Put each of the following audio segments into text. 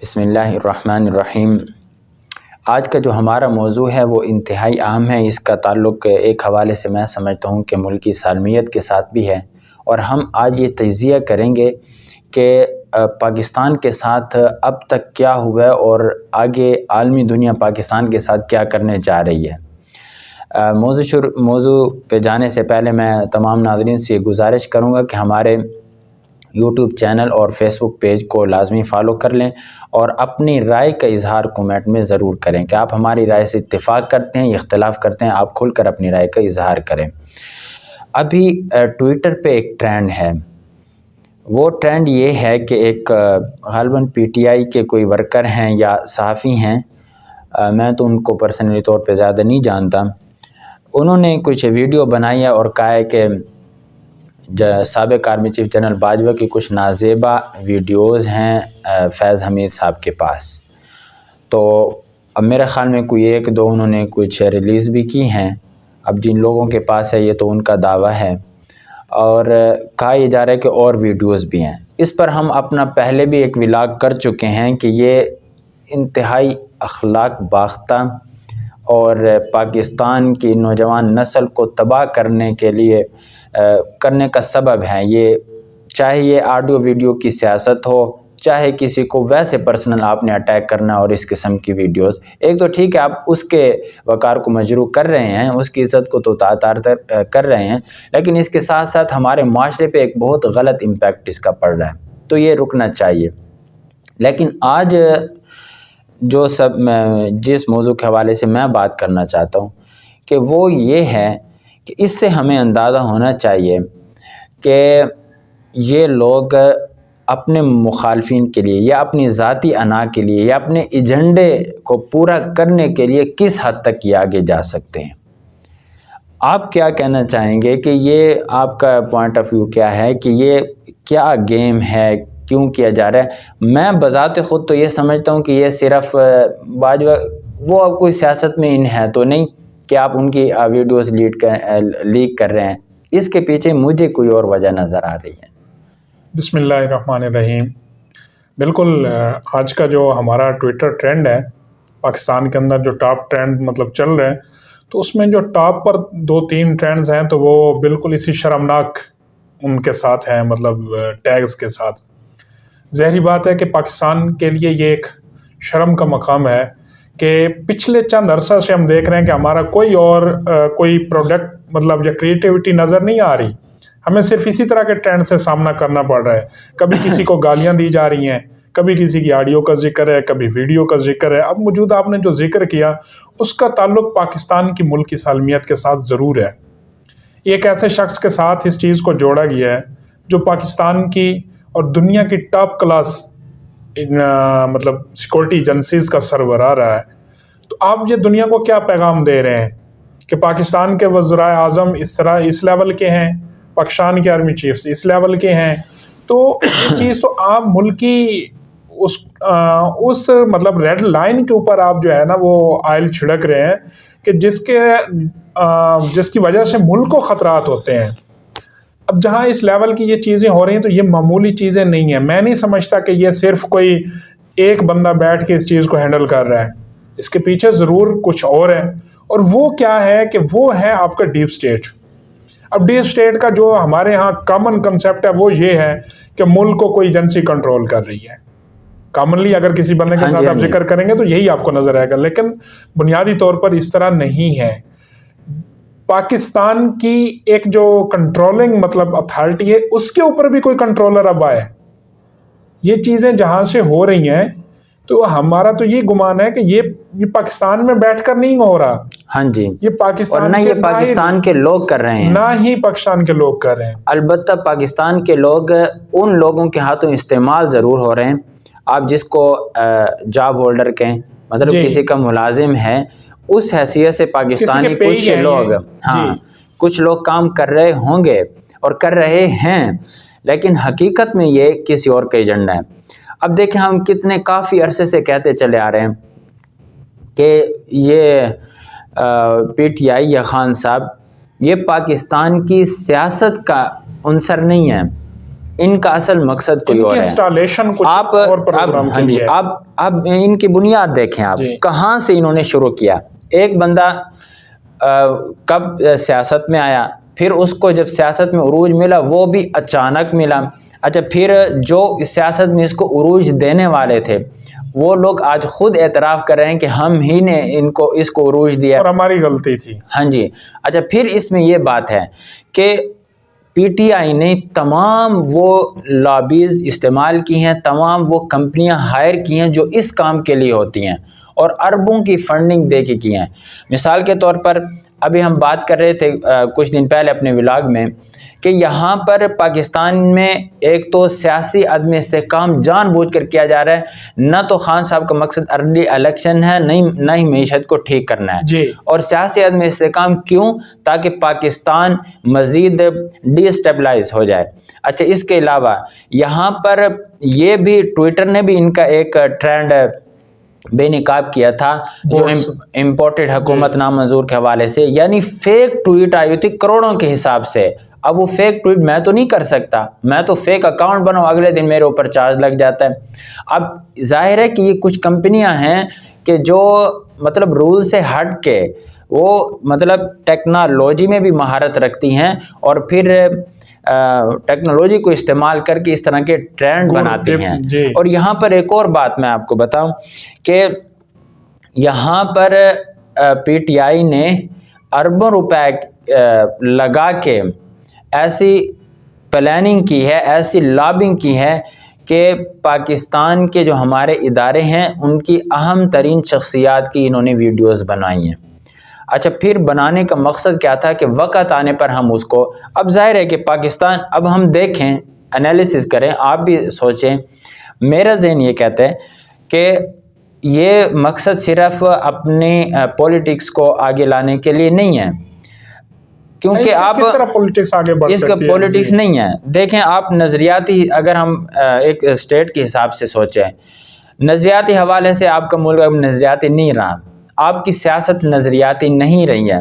بسم اللہ الرحمن الرحیم۔ آج کا جو ہمارا موضوع ہے وہ انتہائی اہم ہے۔ اس کا تعلق ایک حوالے سے میں سمجھتا ہوں کہ ملکی سالمیت کے ساتھ بھی ہے، اور ہم آج یہ تجزیہ کریں گے کہ پاکستان کے ساتھ اب تک کیا ہوا ہے اور آگے عالمی دنیا پاکستان کے ساتھ کیا کرنے جا رہی ہے۔ موضوع پہ جانے سے پہلے میں تمام ناظرین سے یہ گزارش کروں گا کہ ہمارے یوٹیوب چینل اور فیس بک پیج کو لازمی فالو کر لیں اور اپنی رائے کا اظہار کومنٹ میں ضرور کریں کہ آپ ہماری رائے سے اتفاق کرتے ہیں یا اختلاف کرتے ہیں۔ آپ کھل کر اپنی رائے کا اظہار کریں۔ ابھی ٹویٹر پہ ایک ٹرینڈ ہے، وہ ٹرینڈ یہ ہے کہ ایک غالباً پی ٹی آئی کے کوئی ورکر ہیں یا صحافی ہیں، میں تو ان کو پرسنلی طور پہ زیادہ نہیں جانتا، انہوں نے کچھ ویڈیو بنائی ہے اور کہا ہے کہ سابق آرمی چیف جنرل باجوہ کی کچھ نازیبا ویڈیوز ہیں فیض حمید صاحب کے پاس۔ تو اب میرے خیال میں کوئی ایک دو انہوں نے کچھ ریلیز بھی کی ہیں، اب جن لوگوں کے پاس ہے یہ تو ان کا دعویٰ ہے، اور کہا یہ جا رہا ہے کہ اور ویڈیوز بھی ہیں۔ اس پر ہم اپنا پہلے بھی ایک ولاگ کر چکے ہیں کہ یہ انتہائی اخلاق باختہ اور پاکستان کی نوجوان نسل کو تباہ کرنے کے لیے کرنے کا سبب ہے۔ یہ چاہے یہ آڈیو ویڈیو کی سیاست ہو، چاہے کسی کو ویسے پرسنل آپ نے اٹیک کرنا اور اس قسم کی ویڈیوز، ایک تو ٹھیک ہے آپ اس کے وقار کو مجروح کر رہے ہیں، اس کی عزت کو تو تار کر رہے ہیں، لیکن اس کے ساتھ ساتھ ہمارے معاشرے پہ ایک بہت غلط امپیکٹ اس کا پڑ رہا ہے، تو یہ رکنا چاہیے۔ لیکن آج جس موضوع کے حوالے سے میں بات کرنا چاہتا ہوں کہ وہ یہ ہے کہ اس سے ہمیں اندازہ ہونا چاہیے کہ یہ لوگ اپنے مخالفین کے لیے یا اپنی ذاتی انا کے لیے یا اپنے ایجنڈے کو پورا کرنے کے لیے کس حد تک یہ آگے جا سکتے ہیں۔ آپ کیا کہنا چاہیں گے کہ یہ آپ کا پوائنٹ آف ویو کیا ہے کہ یہ کیا گیم ہے، کیوں کیا جا رہا ہے؟ میں بذات خود تو یہ سمجھتا ہوں کہ یہ صرف باجوہ وہ کوئی سیاست میں ان ہے تو نہیں کہ آپ ان کی ویڈیوز لیک کر رہے ہیں، اس کے پیچھے مجھے کوئی اور وجہ نظر آ رہی ہے۔ بسم اللہ الرحمن الرحیم۔ بالکل، آج کا جو ہمارا ٹویٹر ٹرینڈ ہے پاکستان کے اندر، جو ٹاپ ٹرینڈ مطلب چل رہے ہیں، تو اس میں جو ٹاپ پر 2-3 ٹرینڈز ہیں تو وہ بالکل اسی شرمناک ان کے ساتھ ہیں، مطلب ٹیگز کے ساتھ۔ ظاہری بات ہے کہ پاکستان کے لیے یہ ایک شرم کا مقام ہے کہ پچھلے چند عرصہ سے ہم دیکھ رہے ہیں کہ ہمارا کوئی پروڈکٹ مطلب یا کریٹیوٹی نظر نہیں آ رہی، ہمیں صرف اسی طرح کے ٹرینڈ سے سامنا کرنا پڑ رہا ہے۔ کبھی کسی کو گالیاں دی جا رہی ہیں، کبھی کسی کی آڈیو کا ذکر ہے، کبھی ویڈیو کا ذکر ہے۔ اب موجودہ آپ نے جو ذکر کیا اس کا تعلق پاکستان کی ملکی سالمیت کے ساتھ ضرور ہے۔ ایک ایسے شخص کے ساتھ اس چیز کو جوڑا گیا ہے جو پاکستان کی اور دنیا کی ٹاپ کلاس مطلب سیکورٹی ایجنسیز کا سربراہ رہا ہے۔ تو آپ یہ دنیا کو کیا پیغام دے رہے ہیں کہ پاکستان کے وزرائے اعظم اس لیول کے ہیں، پاکستان کے آرمی چیفز اس لیول کے ہیں، تو یہ چیز تو آپ ملکی اس مطلب ریڈ لائن کے اوپر آپ جو ہے نا وہ آئل چھڑک رہے ہیں کہ جس کی وجہ سے ملک کو خطرات ہوتے ہیں۔ اب جہاں اس لیول کی یہ چیزیں ہو رہی ہیں تو یہ معمولی چیزیں نہیں ہیں۔ میں نہیں سمجھتا کہ یہ صرف کوئی ایک بندہ بیٹھ کے اس چیز کو ہینڈل کر رہا ہے، اس کے پیچھے ضرور کچھ اور ہے، اور وہ کیا ہے کہ وہ ہے آپ کا ڈیپ سٹیٹ۔ اب ڈیپ سٹیٹ کا جو ہمارے ہاں کامن کنسیپٹ ہے وہ یہ ہے کہ ملک کو کوئی ایجنسی کنٹرول کر رہی ہے۔ کامنلی اگر کسی بندے کے ساتھ آپ ذکر کریں گے تو یہی آپ کو نظر آئے گا، لیکن بنیادی طور پر اس طرح نہیں ہے۔ پاکستان کی ایک جو کنٹرولنگ مطلب اتھارٹی ہے اس کے اوپر بھی کوئی کنٹرولر اب آئے۔ یہ چیزیں جہاں سے ہو رہی ہیں تو ہمارا تو یہ گمان ہے کہ یہ پاکستان میں بیٹھ کر نہیں ہو رہا۔ ہاں جی، یہ پاکستان اور نہ یہ پاکستان کے لوگ کر رہے ہیں، نہ ہی پاکستان کے لوگ کر رہے ہیں۔ البتہ پاکستان کے لوگ ان لوگوں کے ہاتھوں استعمال ضرور ہو رہے ہیں۔ آپ جس کو جاب ہولڈر کہیں، مطلب کسی کا ملازم ہے، اس حیثیت سے پاکستانی کچھ لوگ کام کر رہے ہوں گے اور کر رہے ہیں، لیکن حقیقت میں یہ کسی اور کا ایجنڈا ہے۔ اب دیکھیں، ہم کتنے کافی عرصے سے کہتے چلے آ رہے ہیں کہ یہ پی ٹی آئی یا خان صاحب یہ پاکستان کی سیاست کا عنصر نہیں ہے، ان کا اصل مقصد کوئی اور ہے. انسٹالیشن کچھ آپ اور پروگرام ہاں جی، اب ان کی بنیاد دیکھیں آپ کہاں سے انہوں نے شروع کیا. ایک بندہ کب سیاست میں آیا، پھر اس کو جب سیاست میں عروج ملا وہ بھی اچانک ملا. اچھا، پھر جو سیاست میں اس کو عروج دینے والے تھے وہ لوگ آج خود اعتراف کر رہے ہیں کہ ہم ہی نے اس کو عروج دیا اور ہماری غلطی تھی. ہاں جی. اچھا، پھر اس میں یہ بات ہے کہ پی ٹی آئی نے تمام وہ لابیز استعمال کی ہیں، تمام وہ کمپنیاں ہائر کی ہیں جو اس کام کے لیے ہوتی ہیں اور اربوں کی فنڈنگ دے کے کی ہیں. مثال کے طور پر ابھی ہم بات کر رہے تھے کچھ دن پہلے اپنے ولاگ میں کہ یہاں پر پاکستان میں ایک تو سیاسی عدم استحکام جان بوجھ کر کیا جا رہا ہے. نہ تو خان صاحب کا مقصد ارلی الیکشن ہے، نہ ہی معیشت کو ٹھیک کرنا ہے جی. اور سیاسی عدم استحکام کیوں؟ تاکہ پاکستان مزید ڈی اسٹیبلائز ہو جائے. اچھا، اس کے علاوہ یہاں پر یہ بھی ٹویٹر نے بھی ان کا ایک ٹرینڈ بے نقاب کیا تھا جو امپورٹڈ حکومت نامنظور کے حوالے سے، یعنی فیک ٹویٹ آئی ہوئی تھی کروڑوں کے حساب سے. اب وہ فیک ٹویٹ میں تو نہیں کر سکتا، میں تو فیک اکاؤنٹ بناؤں، اگلے دن میرے اوپر چارج لگ جاتا ہے. اب ظاہر ہے کہ یہ کچھ کمپنیاں ہیں کہ جو مطلب رول سے ہٹ کے وہ مطلب ٹیکنالوجی میں بھی مہارت رکھتی ہیں اور پھر ٹیکنالوجی کو استعمال کر کے اس طرح کے ٹرینڈ بناتی ہیں. اور یہاں پر ایک اور بات میں آپ کو بتاؤں کہ یہاں پر پی ٹی آئی نے اربوں روپے لگا کے ایسی پلاننگ کی ہے، ایسی لابنگ کی ہے کہ پاکستان کے جو ہمارے ادارے ہیں ان کی اہم ترین شخصیات کی انہوں نے ویڈیوز بنائی ہیں. اچھا، پھر بنانے کا مقصد کیا تھا کہ وقت آنے پر ہم اس کو، اب ظاہر ہے کہ پاکستان، اب ہم دیکھیں انالیسس کریں، آپ بھی سوچیں، میرا ذہن یہ کہتا ہے کہ یہ مقصد صرف اپنی پولیٹکس کو آگے لانے کے لیے نہیں ہے، کیونکہ آپ کس طرح پولیٹکس آگے بڑھ سکتی ہے؟ اس کا پولیٹکس نہیں ہے. دیکھیں آپ نظریاتی، اگر ہم ایک اسٹیٹ کے حساب سے سوچیں، نظریاتی حوالے سے آپ کا ملک اب نظریاتی نہیں رہا، آپ کی سیاست نظریاتی نہیں رہی ہے،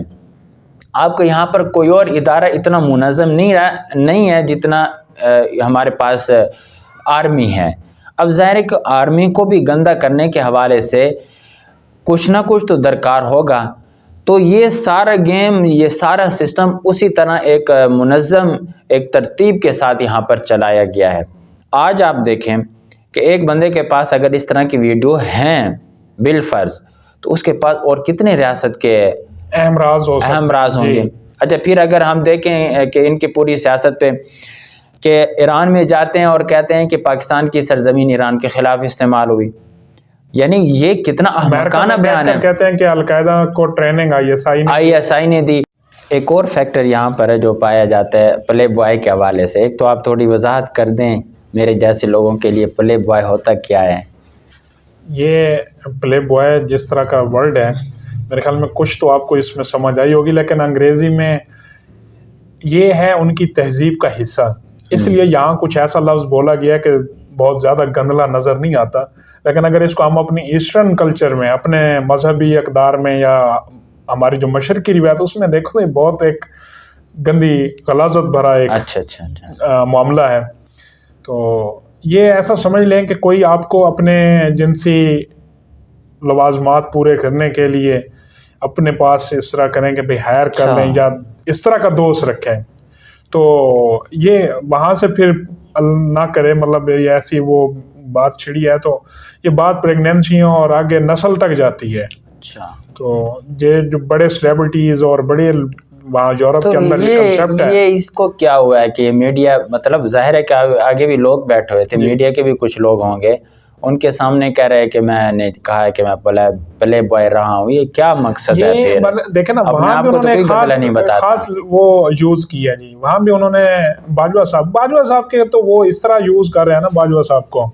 آپ کو یہاں پر کوئی اور ادارہ اتنا منظم نہیں ہے جتنا ہمارے پاس آرمی ہے. اب ظاہر ہے کہ آرمی کو بھی گندا کرنے کے حوالے سے کچھ نہ کچھ تو درکار ہوگا. تو یہ سارا گیم، یہ سارا سسٹم اسی طرح ایک منظم ایک ترتیب کے ساتھ یہاں پر چلایا گیا ہے. آج آپ دیکھیں کہ ایک بندے کے پاس اگر اس طرح کی ویڈیو ہیں بالفرض، تو اس کے پاس اور کتنے ریاست کے اہم راز ہوں گے. اچھا، پھر اگر ہم دیکھیں کہ ان کی پوری سیاست پہ کہ ایران میں جاتے ہیں اور کہتے ہیں کہ پاکستان کی سرزمین ایران کے خلاف استعمال ہوئی، یعنی یہ کتنا احمقانہ بیان ہے. کہتے ہیں کہ القاعدہ کو ٹریننگ آئی ایس آئی نے دی. ایک اور فیکٹر یہاں پر ہے جو پایا جاتا ہے پلے بوائے کے حوالے سے. ایک تو آپ تھوڑی وضاحت کر دیں میرے جیسے لوگوں کے لیے، پلے بوائے ہوتا کیا ہے؟ یہ پلے بوائے جس طرح کا ورڈ ہے، میرے خیال میں کچھ تو آپ کو اس میں سمجھ آئی ہوگی، لیکن انگریزی میں یہ ہے ان کی تہذیب کا حصہ. اس لیے یہاں کچھ ایسا لفظ بولا گیا کہ بہت زیادہ گندلا نظر نہیں آتا، لیکن اگر اس کو ہم اپنی ایسٹرن کلچر میں، اپنے مذہبی اقدار میں یا ہماری جو مشرقی روایت اس میں دیکھو تو بہت ایک گندی غلاظت بھرا ایک معاملہ ہے. تو یہ ایسا سمجھ لیں کہ کوئی آپ کو اپنے جنسی لوازمات پورے کرنے کے لیے اپنے پاس اس طرح کریں کہ بھئی ہائر کر لیں یا اس طرح کا دوست رکھیں، تو یہ وہاں سے پھر نہ کرے. مطلب یہ ایسی وہ بات چھڑی ہے تو یہ بات پریگنینسیوں اور آگے نسل تک جاتی ہے. تو یہ جو بڑے سیلیبریٹیز اور بڑے وہاں یورپ کے اندر یہ کنسیپٹ ہے، یہ اس کو کیا ہوا ہے کہ میڈیا، مطلب ظاہر ہے کہ آگے بھی لوگ بیٹھے ہوئے تھے، میڈیا کے بھی کچھ لوگ ہوں گے، ان کے سامنے کہہ رہے کہ میں نے کہا ہے کہ میں پلے بوائے رہا ہوں. یہ کیا مقصد ہے؟ دیکھیں نا، وہاں بھی انہوں نے خاص وہ یوز کیا جی. وہاں بھی انہوں نے باجوہ صاحب کے تو وہ اس طرح یوز کر رہے ہیں نا باجوہ صاحب کو.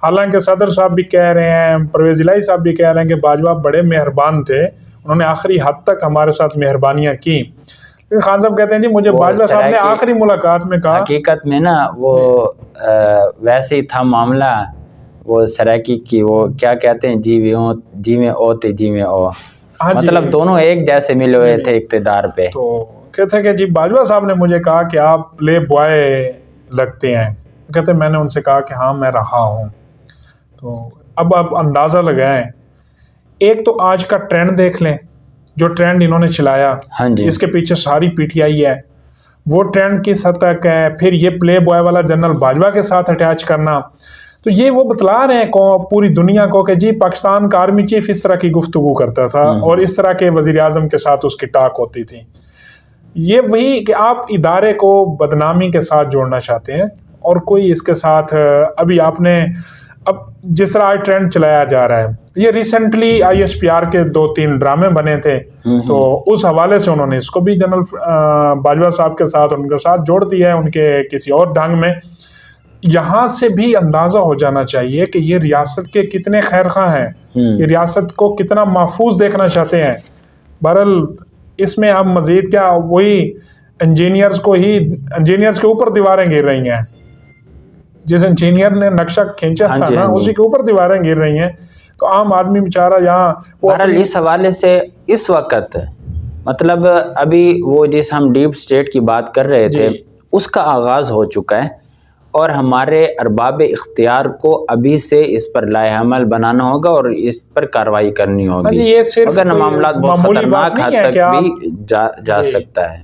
حالانکہ صدر صاحب بھی کہہ رہے ہیں، پرویز الہی صاحب بھی کہہ رہے ہیں کہ باجوہ بڑے مہربان تھے، انہوں نے آخری حد تک ہمارے ساتھ مہربانیاں کی. خان صاحب کہتے ہیں جی مجھے باجوہ صاحب نے آخری ملاقات میں کہا، حقیقت میں نا وہ ویسے ہی تھا معاملہ، وہ سرائکی کی وہ کیا کہتے ہیں، جی میں او تے جی میں او، مطلب دونوں ایک جیسے ملے ہوئے تھے اقتدار پہ. تو کہتے ہیں کہ جی باجوہ صاحب نے مجھے کہا کہ آپ پلے بوائے لگتے ہیں. کہتے میں نے ان سے کہا کہ ہاں میں رہا ہوں. تو اب آپ اندازہ لگائیں، ایک تو آج کا ٹرینڈ دیکھ لیں، جو ٹرینڈ انہوں نے چلایا اس کے پیچھے ساری پی ٹی آئی ہے، وہ ٹرینڈ کی حد تک ہے. پھر یہ پلے بوائے والا جنرل باجوہ کے ساتھ اٹیچ کرنا، تو یہ وہ بتلا رہے ہیں پوری دنیا کو کہ جی پاکستان کا آرمی چیف اس طرح کی گفتگو کرتا تھا اور اس طرح کے وزیر اعظم کے ساتھ اس کی ٹاک ہوتی تھی. یہ وہی کہ آپ ادارے کو بدنامی کے ساتھ جوڑنا چاہتے ہیں اور کوئی اس کے ساتھ ابھی آپ نے اب جس طرح آج ٹرینڈ چلایا جا رہا ہے، یہ recently I S P R کے 2-3 ڈرامے بنے تھے، تو اس حوالے سے انہوں نے اس کو بھی جنرل باجوہ صاحب کے ساتھ ان کے ساتھ جوڑ دیا ہے ان کے کسی اور ڈھنگ میں. یہاں سے بھی اندازہ ہو جانا چاہیے کہ یہ ریاست کے کتنے خیر خواہ ہیں، یہ ریاست کو کتنا محفوظ دیکھنا چاہتے ہیں. بہرحال اس میں اب مزید کیا، وہی انجینئرز کے اوپر دیواریں گر رہی ہیں، جس انجینئر نے نقشہ کھینچا تھا نا اسی کے اوپر دیواریں گر رہی ہیں. تو عام آدمی بیچارہ یہاں بہرحال اس حوالے سے اس وقت مطلب ابھی وہ جس ہم ڈیپ سٹیٹ کی بات کر رہے تھے اس کا آغاز ہو چکا ہے، اور ہمارے ارباب اختیار کو ابھی سے اس پر لائحہ عمل بنانا ہوگا اور اس پر کارروائی کرنی ہوگی، یہ صرف اگر معاملات بہت خطرناک حد تک بھی جا سکتا ہے.